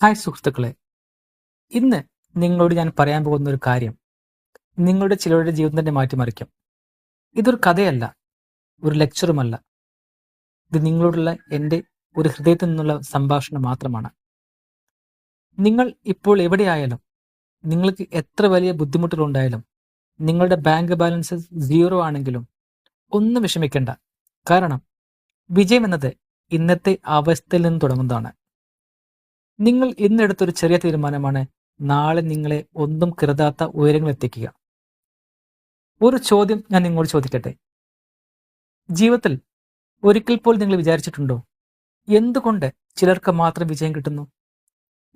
Hi സുഹൃത്തുക്കളെ, ഇന്ന് നിങ്ങളോട് ഞാൻ പറയാൻ പോകുന്ന ഒരു കാര്യം നിങ്ങളുടെ ചിലരുടെ ജീവിതം തന്നെ മാറ്റിമറിക്കും. ഇതൊരു കഥയല്ല, ഒരു ലെക്ചറുമല്ല. ഇത് നിങ്ങളോടുള്ള എൻ്റെ ഒരു ഹൃദയത്തിൽ നിന്നുള്ള സംഭാഷണം മാത്രമാണ്. നിങ്ങൾ ഇപ്പോൾ എവിടെയായാലും, നിങ്ങൾക്ക് എത്ര വലിയ ബുദ്ധിമുട്ടുകളുണ്ടായാലും, നിങ്ങളുടെ ബാങ്ക് ബാലൻസ് 0 ആണെങ്കിലും ഒന്നും വിഷമിക്കേണ്ട. കാരണം വിജയം എന്നത് ഇന്നത്തെ അവസ്ഥയിൽ നിന്ന് തുടങ്ങുന്നതാണ്. നിങ്ങൾ ഇന്നെടുത്തൊരു ചെറിയ തീരുമാനമാണ് നാളെ നിങ്ങളെ ഒന്നും കരുതാത്ത ഉയരങ്ങൾ എത്തിക്കുക. ഒരു ചോദ്യം ഞാൻ നിങ്ങളോട് ചോദിക്കട്ടെ. ജീവിതത്തിൽ ഒരിക്കൽ പോലും നിങ്ങൾ വിചാരിച്ചിട്ടുണ്ടോ, എന്തുകൊണ്ട് ചിലർക്ക് മാത്രം വിജയം കിട്ടുന്നു?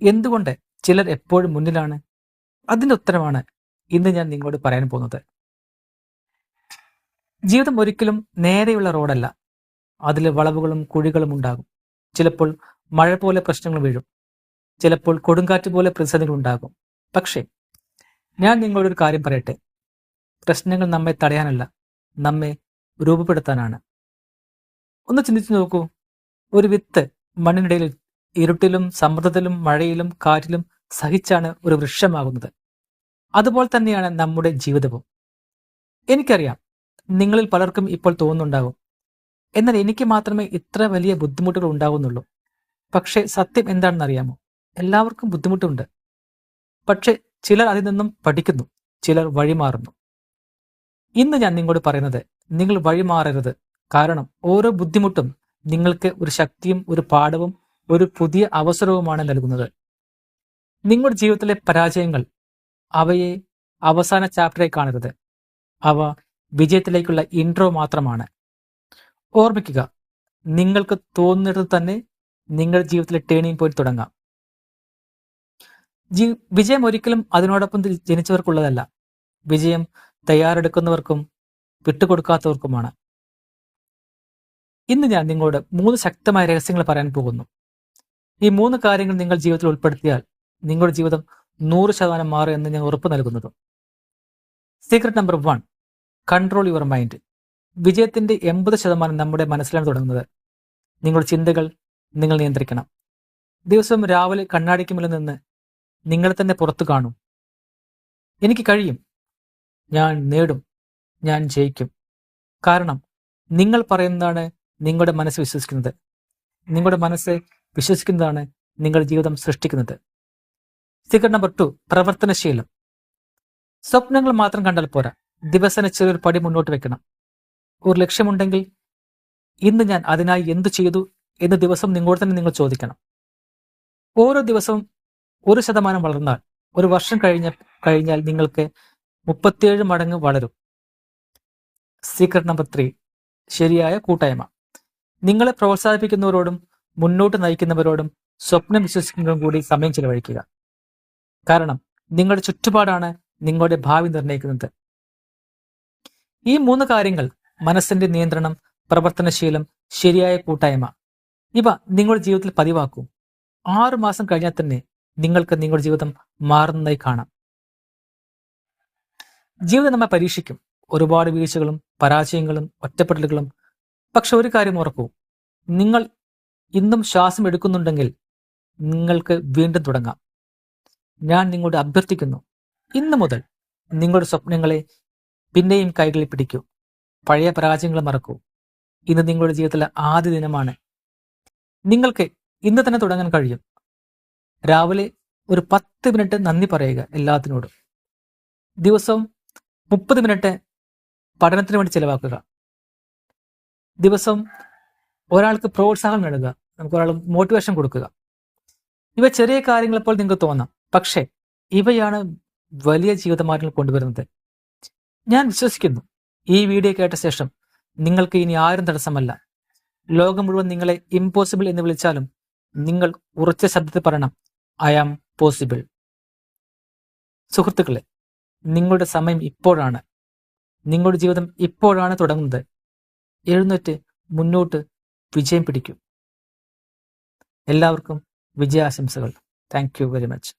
എന്തുകൊണ്ട് ചിലർ എപ്പോഴും മുന്നിലാണ്? അതിന്റെ ഉത്തരമാണ് ഇന്ന് ഞാൻ നിങ്ങളോട് പറയാൻ പോകുന്നത്. ജീവിതം ഒരിക്കലും നേരെയുള്ള റോഡല്ല. അതിൽ വളവുകളും കുഴികളും ഉണ്ടാകും. ചിലപ്പോൾ മഴ പോലെ പ്രശ്നങ്ങൾ വീഴും, ചിലപ്പോൾ കൊടുങ്കാറ്റ് പോലെ പ്രതിസന്ധികൾ ഉണ്ടാകും. പക്ഷേ ഞാൻ നിങ്ങളോടൊരു കാര്യം പറയട്ടെ. പ്രശ്നങ്ങൾ നമ്മെ തടയാനല്ല, നമ്മെ രൂപപ്പെടുത്താനാണ്. ഒന്ന് ചിന്തിച്ചു നോക്കൂ. ഒരു വിത്ത് മണ്ണിനിടയിൽ ഇരുട്ടിലും സമ്മർദ്ദത്തിലും മഴയിലും കാറ്റിലും സഹിച്ചാണ് ഒരു വൃക്ഷമാകുന്നത്. അതുപോലെ തന്നെയാണ് നമ്മുടെ ജീവിതവും. എനിക്കറിയാം, നിങ്ങളിൽ പലർക്കും ഇപ്പോൾ തോന്നുന്നുണ്ടാകും, എന്നാൽ എനിക്ക് മാത്രമേ ഇത്ര വലിയ ബുദ്ധിമുട്ടുകൾ ഉണ്ടാകുന്നുള്ളൂ. പക്ഷേ സത്യം എന്താണെന്നറിയാമോ? എല്ലാവർക്കും ബുദ്ധിമുട്ടുണ്ട്. പക്ഷെ ചിലർ അതിൽ നിന്നും പഠിക്കുന്നു, ചിലർ വഴിമാറുന്നു. ഇന്ന് ഞാൻ നിങ്ങളോട് പറയുന്നത്, നിങ്ങൾ വഴിമാറരുത്. കാരണം ഓരോ ബുദ്ധിമുട്ടും നിങ്ങൾക്ക് ഒരു ശക്തിയും ഒരു പാഠവും ഒരു പുതിയ അവസരവുമാണ് നൽകുന്നത്. നിങ്ങളുടെ ജീവിതത്തിലെ പരാജയങ്ങൾ, അവയെ അവസാന ചാപ്റ്ററായി കാണരുത്. അവ വിജയത്തിലേക്കുള്ള ഇൻട്രോ മാത്രമാണ്. ഓർമ്മിക്കുക, നിങ്ങൾക്ക് തോന്നുന്നത് തന്നെ നിങ്ങളുടെ ജീവിതത്തിലെ ടേണിംഗ് പോയിന്റ് തുടങ്ങാം. വിജയം ഒരിക്കലും അതിനോടൊപ്പം ജനിച്ചവർക്കുള്ളതല്ല. വിജയം തയ്യാറെടുക്കുന്നവർക്കും വിട്ടുകൊടുക്കാത്തവർക്കുമാണ്. ഇന്ന് ഞാൻ നിങ്ങളോട് 3 ശക്തമായ രഹസ്യങ്ങൾ പറയാൻ പോകുന്നു. ഈ 3 കാര്യങ്ങൾ നിങ്ങൾ ജീവിതത്തിൽ ഉൾപ്പെടുത്തിയാൽ നിങ്ങളുടെ ജീവിതം 100% മാറും എന്ന് ഞാൻ ഉറപ്പ് നൽകുന്നതും. Secret number 1, control your mind. വിജയത്തിന്റെ 80% നമ്മുടെ മനസ്സിലാണ് തുടങ്ങുന്നത്. നിങ്ങളുടെ ചിന്തകൾ നിങ്ങൾ നിയന്ത്രിക്കണം. ദിവസവും രാവിലെ കണ്ണാടിക്ക് മുന്നിൽ നിന്ന് നിങ്ങളെ തന്നെ പുറത്തു കാണും. എനിക്ക് കഴിയും, ഞാൻ നേടും, ഞാൻ ജയിക്കും. കാരണം നിങ്ങൾ പറയുന്നതാണ് നിങ്ങളുടെ മനസ്സ് വിശ്വസിക്കുന്നത്. നിങ്ങളുടെ മനസ്സ് വിശ്വസിക്കുന്നതാണ് നിങ്ങളുടെ ജീവിതം സൃഷ്ടിക്കുന്നത്. Secret number 2, പ്രവർത്തനശീലം. സ്വപ്നങ്ങൾ മാത്രം കണ്ടാൽ പോരാ, ദിവസേന ചെറിയൊരു പടി മുന്നോട്ട് വെക്കണം. ഒരു ലക്ഷ്യമുണ്ടെങ്കിൽ ഇന്ന് ഞാൻ അതിനായി എന്തു ചെയ്തു എന്ന് ദിവസം നിങ്ങളോട് തന്നെ നിങ്ങൾ ചോദിക്കണം. ഓരോ ദിവസവും 1% വളർന്നാൽ 1 വർഷം കഴിഞ്ഞാൽ നിങ്ങൾക്ക് 37 മടങ്ങ് വളരും. സീക്രട്ട് നമ്പർ 3, ശരിയായ കൂട്ടായ്മ. നിങ്ങളെ പ്രോത്സാഹിപ്പിക്കുന്നവരോടും മുന്നോട്ട് നയിക്കുന്നവരോടും സ്വപ്നം വിശ്വസിക്കുന്നവരും കൂടി സമയം ചെലവഴിക്കുക. കാരണം നിങ്ങളുടെ ചുറ്റുപാടാണ് നിങ്ങളുടെ ഭാവി നിർണ്ണയിക്കുന്നത്. ഈ 3 കാര്യങ്ങൾ, മനസ്സിന്റെ നിയന്ത്രണം, പ്രവർത്തനശീലം, ശരിയായ കൂട്ടായ്മ, ഇവ നിങ്ങളുടെ ജീവിതത്തിൽ പതിവാക്കൂ. 6 മാസം കഴിഞ്ഞാൽ തന്നെ നിങ്ങൾക്ക് നിങ്ങളുടെ ജീവിതം മാറുന്നതായി കാണാം. ജീവിതം നമ്മെ പരീക്ഷിക്കും. ഒരുപാട് വീഴ്ചകളും പരാജയങ്ങളും ഒറ്റപ്പെടലുകളും. പക്ഷെ ഒരു കാര്യം ഓർക്കൂ, നിങ്ങൾ ഇന്നും ശ്വാസം എടുക്കുന്നുണ്ടെങ്കിൽ നിങ്ങൾക്ക് വീണ്ടും തുടങ്ങാം. ഞാൻ നിങ്ങളോട് അഭ്യർത്ഥിക്കുന്നു, ഇന്നു മുതൽ നിങ്ങളുടെ സ്വപ്നങ്ങളെ പിന്നെയും കൈകളിൽ പിടിക്കൂ. പഴയ പരാജയങ്ങൾ മറക്കൂ. ഇന്ന് നിങ്ങളുടെ ജീവിതത്തിലെ ആദ്യ ദിനമാണ്. നിങ്ങൾക്ക് ഇന്ന് തന്നെ തുടങ്ങാൻ കഴിയും. രാവിലെ ഒരു 10 മിനിറ്റ് നന്ദി പറയുക എല്ലാത്തിനോടും. ദിവസവും 30 മിനിറ്റ് പഠനത്തിന് വേണ്ടി ചിലവാക്കുക. ദിവസം ഒരാൾക്ക് പ്രോത്സാഹനം നൽകുക, നമുക്ക് ഒരാൾ മോട്ടിവേഷൻ കൊടുക്കുക. ഇവ ചെറിയ കാര്യങ്ങളെപ്പോൾ നിങ്ങൾക്ക് തോന്നാം, പക്ഷേ ഇവയാണ് വലിയ ജീവിതമാറ്റങ്ങൾ കൊണ്ടുവരുന്നത്. ഞാൻ വിശ്വസിക്കുന്നു, ഈ വീഡിയോ കേട്ട ശേഷം നിങ്ങൾക്ക് ഇനി ആരും തടസ്സമല്ല. ലോകം മുഴുവൻ നിങ്ങളെ ഇമ്പോസിബിൾ എന്ന് വിളിച്ചാലും നിങ്ങൾ ഉറച്ച ശബ്ദത്തിൽ പറയണം, ഐ ആം പോസിബിൾ. സുഹൃത്തുക്കളെ, നിങ്ങളുടെ സമയം ഇപ്പോഴാണ്. നിങ്ങളുടെ ജീവിതം ഇപ്പോഴാണ് തുടങ്ങുന്നത്. എഴുന്നേറ്റ് മുന്നോട്ട് വിജയം പിടിക്കൂ. എല്ലാവർക്കും വിജയാശംസകൾ. Thank you very much.